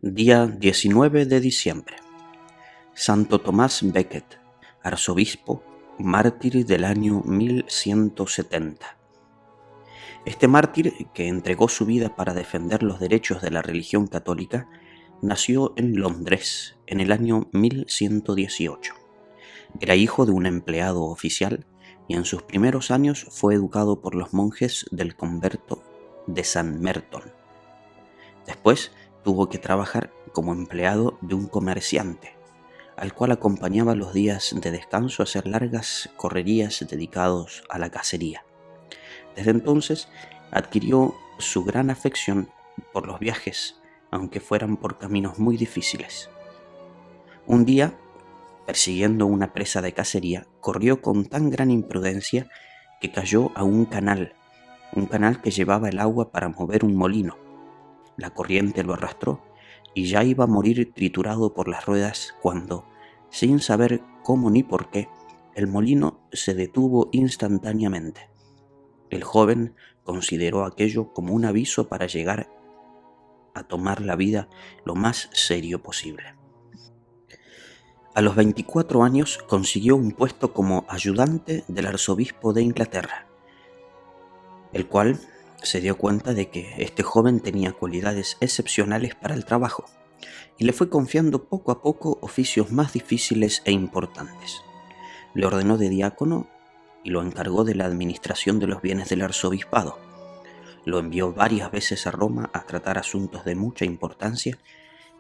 Día 19 de diciembre. Santo Tomás Becket, arzobispo, mártir del año 1170. Este mártir, que entregó su vida para defender los derechos de la religión católica, nació en Londres en el año 1118. Era hijo de un empleado oficial y en sus primeros años fue educado por los monjes del convento de San Merton. Después tuvo que trabajar como empleado de un comerciante, al cual acompañaba los días de descanso a hacer largas correrías dedicados a la cacería. Desde entonces adquirió su gran afección por los viajes, aunque fueran por caminos muy difíciles. Un día, persiguiendo una presa de cacería, corrió con tan gran imprudencia que cayó a un canal que llevaba el agua para mover un molino. La corriente lo arrastró y ya iba a morir triturado por las ruedas cuando, sin saber cómo ni por qué, el molino se detuvo instantáneamente. El joven consideró aquello como un aviso para llegar a tomar la vida lo más serio posible. A los 24 años consiguió un puesto como ayudante del arzobispo de Inglaterra, el cual se dio cuenta de que este joven tenía cualidades excepcionales para el trabajo y le fue confiando poco a poco oficios más difíciles e importantes. Le ordenó de diácono y lo encargó de la administración de los bienes del arzobispado. Lo envió varias veces a Roma a tratar asuntos de mucha importancia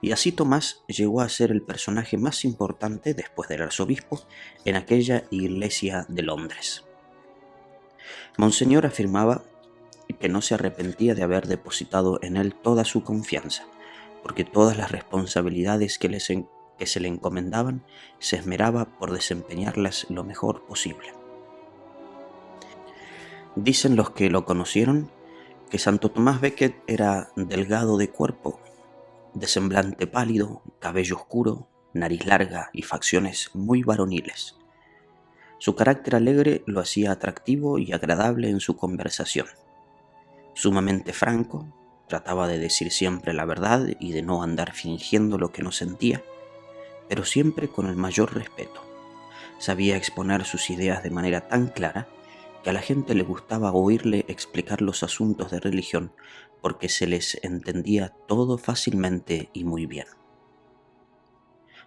y así Tomás llegó a ser el personaje más importante después del arzobispo en aquella iglesia de Londres. Monseñor afirmaba que no se arrepentía de haber depositado en él toda su confianza, porque todas las responsabilidades que se le encomendaban se esmeraba por desempeñarlas lo mejor posible. Dicen los que lo conocieron que Santo Tomás Becket era delgado de cuerpo, de semblante pálido, cabello oscuro, nariz larga y facciones muy varoniles. Su carácter alegre lo hacía atractivo y agradable en su conversación. Sumamente franco, trataba de decir siempre la verdad y de no andar fingiendo lo que no sentía, pero siempre con el mayor respeto. Sabía exponer sus ideas de manera tan clara que a la gente le gustaba oírle explicar los asuntos de religión porque se les entendía todo fácilmente y muy bien.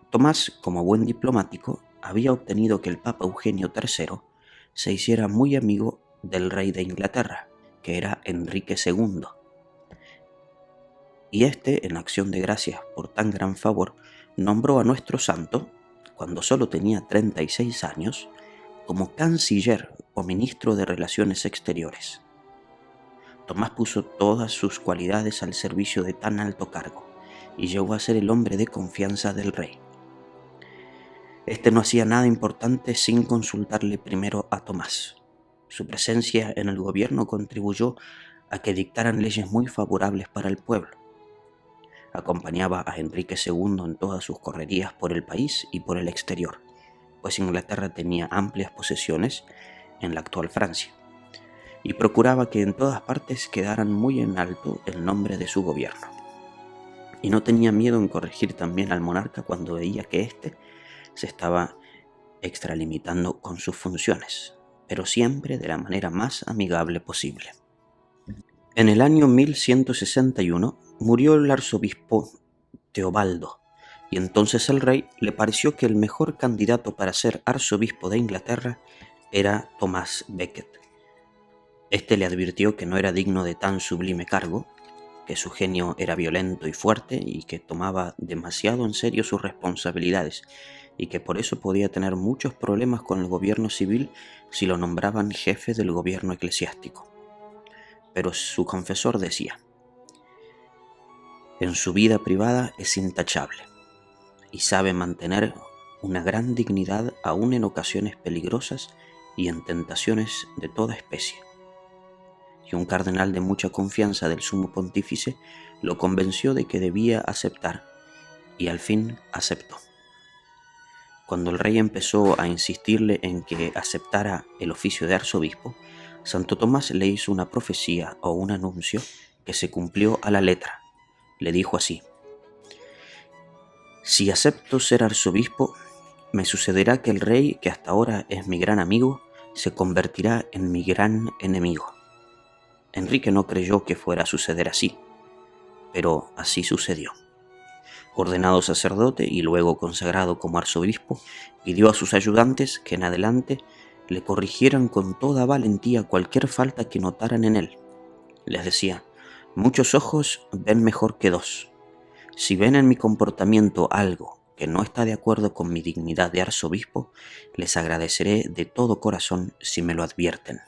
Tomás, como buen diplomático, había obtenido que el Papa Eugenio III se hiciera muy amigo del rey de Inglaterra, que era Enrique II. Y este, en acción de gracias por tan gran favor, nombró a nuestro santo, cuando solo tenía 36 años, como canciller o ministro de Relaciones Exteriores. Tomás puso todas sus cualidades al servicio de tan alto cargo y llegó a ser el hombre de confianza del rey. Este no hacía nada importante sin consultarle primero a Tomás. Su presencia en el gobierno contribuyó a que dictaran leyes muy favorables para el pueblo. Acompañaba a Enrique II en todas sus correrías por el país y por el exterior, pues Inglaterra tenía amplias posesiones en la actual Francia, y procuraba que en todas partes quedaran muy en alto el nombre de su gobierno. Y no tenía miedo en corregir también al monarca cuando veía que éste se estaba extralimitando con sus funciones, pero siempre de la manera más amigable posible. En el año 1161 murió el arzobispo Teobaldo, y entonces al rey le pareció que el mejor candidato para ser arzobispo de Inglaterra era Tomás Becket. Este le advirtió que no era digno de tan sublime cargo, que su genio era violento y fuerte y que tomaba demasiado en serio sus responsabilidades, y que por eso podía tener muchos problemas con el gobierno civil si lo nombraban jefe del gobierno eclesiástico. Pero su confesor decía: en su vida privada es intachable y sabe mantener una gran dignidad aún en ocasiones peligrosas y en tentaciones de toda especie. Y un cardenal de mucha confianza del sumo pontífice lo convenció de que debía aceptar, y al fin aceptó. Cuando el rey empezó a insistirle en que aceptara el oficio de arzobispo, Santo Tomás le hizo una profecía o un anuncio que se cumplió a la letra. Le dijo así: Si acepto ser arzobispo, me sucederá que el rey, que hasta ahora es mi gran amigo, se convertirá en mi gran enemigo. Enrique no creyó que fuera a suceder así, pero así sucedió. Ordenado sacerdote y luego consagrado como arzobispo, pidió a sus ayudantes que en adelante le corrigieran con toda valentía cualquier falta que notaran en él. Les decía: muchos ojos ven mejor que dos. Si ven en mi comportamiento algo que no está de acuerdo con mi dignidad de arzobispo, les agradeceré de todo corazón si me lo advierten.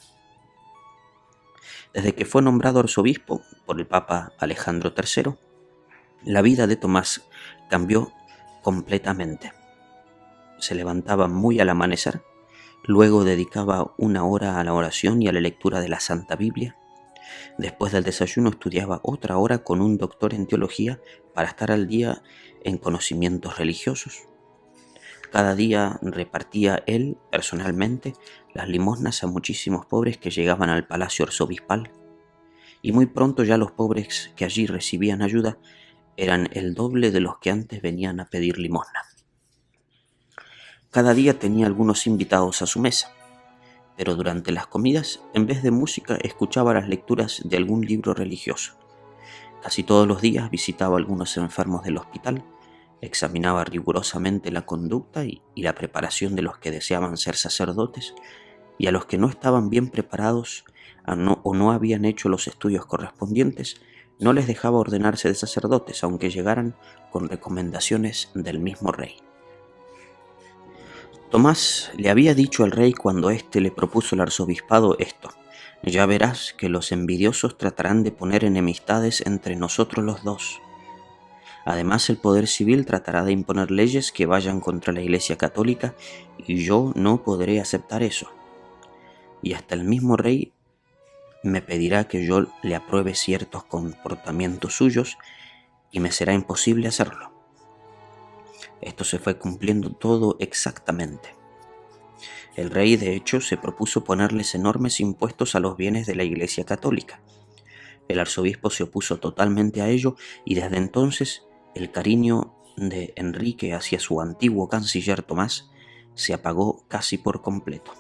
Desde que fue nombrado arzobispo por el Papa Alejandro III, la vida de Tomás cambió completamente. Se levantaba muy al amanecer, luego dedicaba 1 hora a la oración y a la lectura de la Santa Biblia. Después del desayuno estudiaba otra hora con un doctor en teología para estar al día en conocimientos religiosos. Cada día repartía él personalmente las limosnas a muchísimos pobres que llegaban al palacio arzobispal, y muy pronto ya los pobres que allí recibían ayuda eran el doble de los que antes venían a pedir limosna. Cada día tenía algunos invitados a su mesa, pero durante las comidas, en vez de música, escuchaba las lecturas de algún libro religioso. Casi todos los días visitaba a algunos enfermos del hospital, examinaba rigurosamente la conducta y la preparación de los que deseaban ser sacerdotes, y a los que no estaban bien preparados o no habían hecho los estudios correspondientes, no les dejaba ordenarse de sacerdotes, aunque llegaran con recomendaciones del mismo rey. Tomás le había dicho al rey cuando éste le propuso el arzobispado esto: ya verás que los envidiosos tratarán de poner enemistades entre nosotros los dos. Además, el poder civil tratará de imponer leyes que vayan contra la Iglesia Católica y yo no podré aceptar eso. Y hasta el mismo rey me pedirá que yo le apruebe ciertos comportamientos suyos y me será imposible hacerlo. Esto se fue cumpliendo todo exactamente. El rey, de hecho, se propuso ponerles enormes impuestos a los bienes de la Iglesia Católica. El arzobispo se opuso totalmente a ello y desde entonces el cariño de Enrique hacia su antiguo canciller Tomás se apagó casi por completo.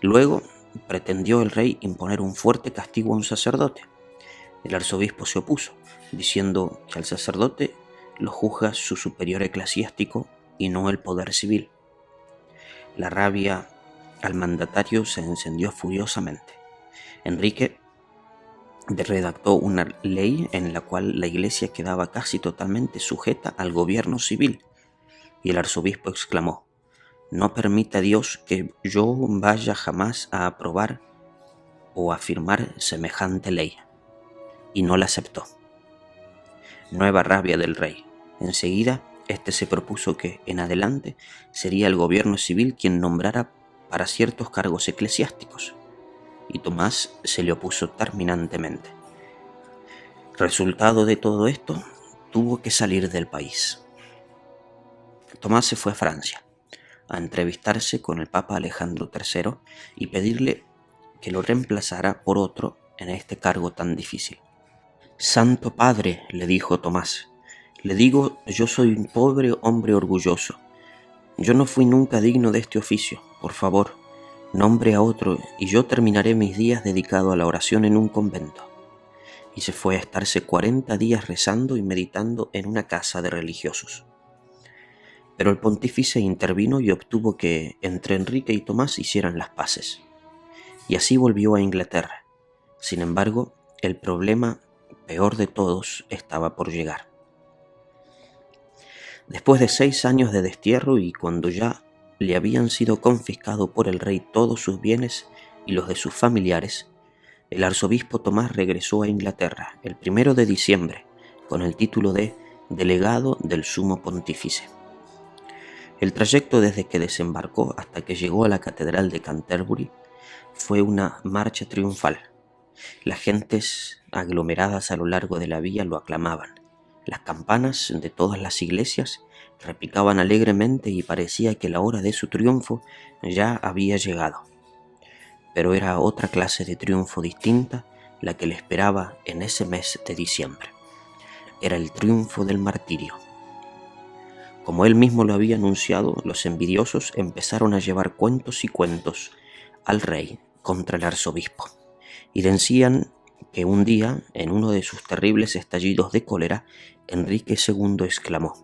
Luego pretendió el rey imponer un fuerte castigo a un sacerdote. El arzobispo se opuso, diciendo que al sacerdote lo juzga su superior eclesiástico y no el poder civil. La rabia al mandatario se encendió furiosamente. Enrique redactó una ley en la cual la Iglesia quedaba casi totalmente sujeta al gobierno civil, y el arzobispo exclamó: no permita Dios que yo vaya jamás a aprobar o a firmar semejante ley. Y no la aceptó. Nueva rabia del rey. Enseguida, este se propuso que, en adelante, sería el gobierno civil quien nombrara para ciertos cargos eclesiásticos, y Tomás se le opuso terminantemente. Resultado de todo esto, tuvo que salir del país. Tomás se fue a Francia a entrevistarse con el Papa Alejandro III y pedirle que lo reemplazara por otro en este cargo tan difícil. Santo Padre, le dijo Tomás, le digo, yo soy un pobre hombre orgulloso. Yo no fui nunca digno de este oficio. Por favor, nombre a otro y yo terminaré mis días dedicado a la oración en un convento. Y se fue a estarse 40 días rezando y meditando en una casa de religiosos. Pero el pontífice intervino y obtuvo que entre Enrique y Tomás hicieran las paces. Y así volvió a Inglaterra. Sin embargo, el problema peor de todos estaba por llegar. Después de 6 años de destierro y cuando ya le habían sido confiscados por el rey todos sus bienes y los de sus familiares, el arzobispo Tomás regresó a Inglaterra el 1 de diciembre con el título de delegado del Sumo Pontífice. El trayecto desde que desembarcó hasta que llegó a la Catedral de Canterbury fue una marcha triunfal. Las gentes aglomeradas a lo largo de la vía lo aclamaban. Las campanas de todas las iglesias repicaban alegremente y parecía que la hora de su triunfo ya había llegado. Pero era otra clase de triunfo distinta la que le esperaba en ese mes de diciembre. Era el triunfo del martirio. Como él mismo lo había anunciado, los envidiosos empezaron a llevar cuentos y cuentos al rey contra el arzobispo, y decían que un día, en uno de sus terribles estallidos de cólera, Enrique II exclamó: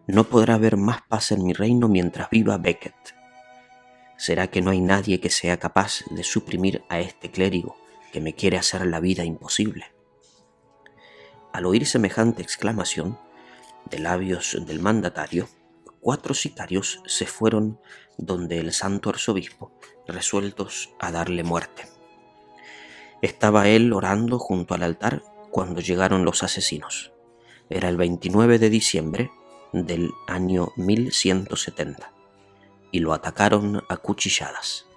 «No podrá haber más paz en mi reino mientras viva Becket. ¿Será que no hay nadie que sea capaz de suprimir a este clérigo que me quiere hacer la vida imposible?» Al oír semejante exclamación de labios del mandatario, 4 sicarios se fueron donde el santo arzobispo, resueltos a darle muerte. Estaba él orando junto al altar cuando llegaron los asesinos. Era el 29 de diciembre del año 1170 y lo atacaron a cuchilladas.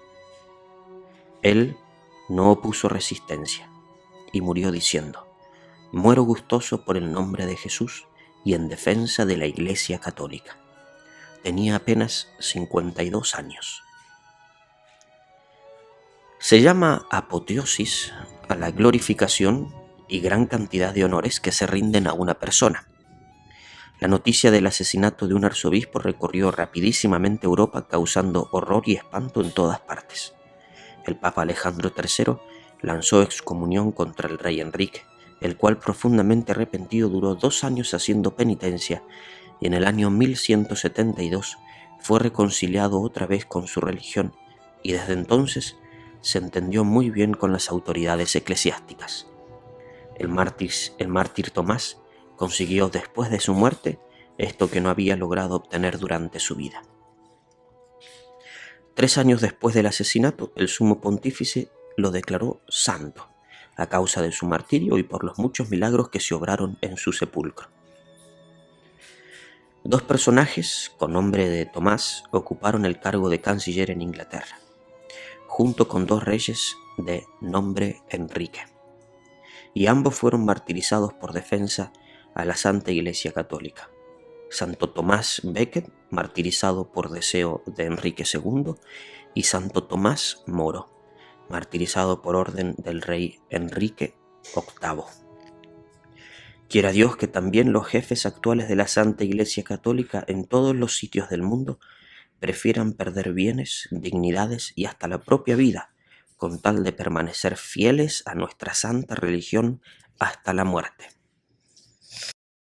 Él no opuso resistencia y murió diciendo: «Muero gustoso por el nombre de Jesús y en defensa de la Iglesia Católica». Tenía apenas 52 años. Se llama apoteosis a la glorificación y gran cantidad de honores que se rinden a una persona. La noticia del asesinato de un arzobispo recorrió rapidísimamente Europa, causando horror y espanto en todas partes. El Papa Alejandro III lanzó excomunión contra el rey Enrique, el cual, profundamente arrepentido, duró 2 años haciendo penitencia, y en el año 1172 fue reconciliado otra vez con su religión, y desde entonces se entendió muy bien con las autoridades eclesiásticas. El mártir Tomás consiguió después de su muerte esto que no había logrado obtener durante su vida. 3 años después del asesinato, el sumo pontífice lo declaró santo, a causa de su martirio y por los muchos milagros que se obraron en su sepulcro. 2 personajes con nombre de Tomás ocuparon el cargo de canciller en Inglaterra, junto con 2 reyes de nombre Enrique, y ambos fueron martirizados por defensa a la Santa Iglesia Católica. Santo Tomás Becket, martirizado por deseo de Enrique II, y Santo Tomás Moro, martirizado por orden del rey Enrique VIII. Quiera Dios que también los jefes actuales de la Santa Iglesia Católica en todos los sitios del mundo prefieran perder bienes, dignidades y hasta la propia vida, con tal de permanecer fieles a nuestra santa religión hasta la muerte.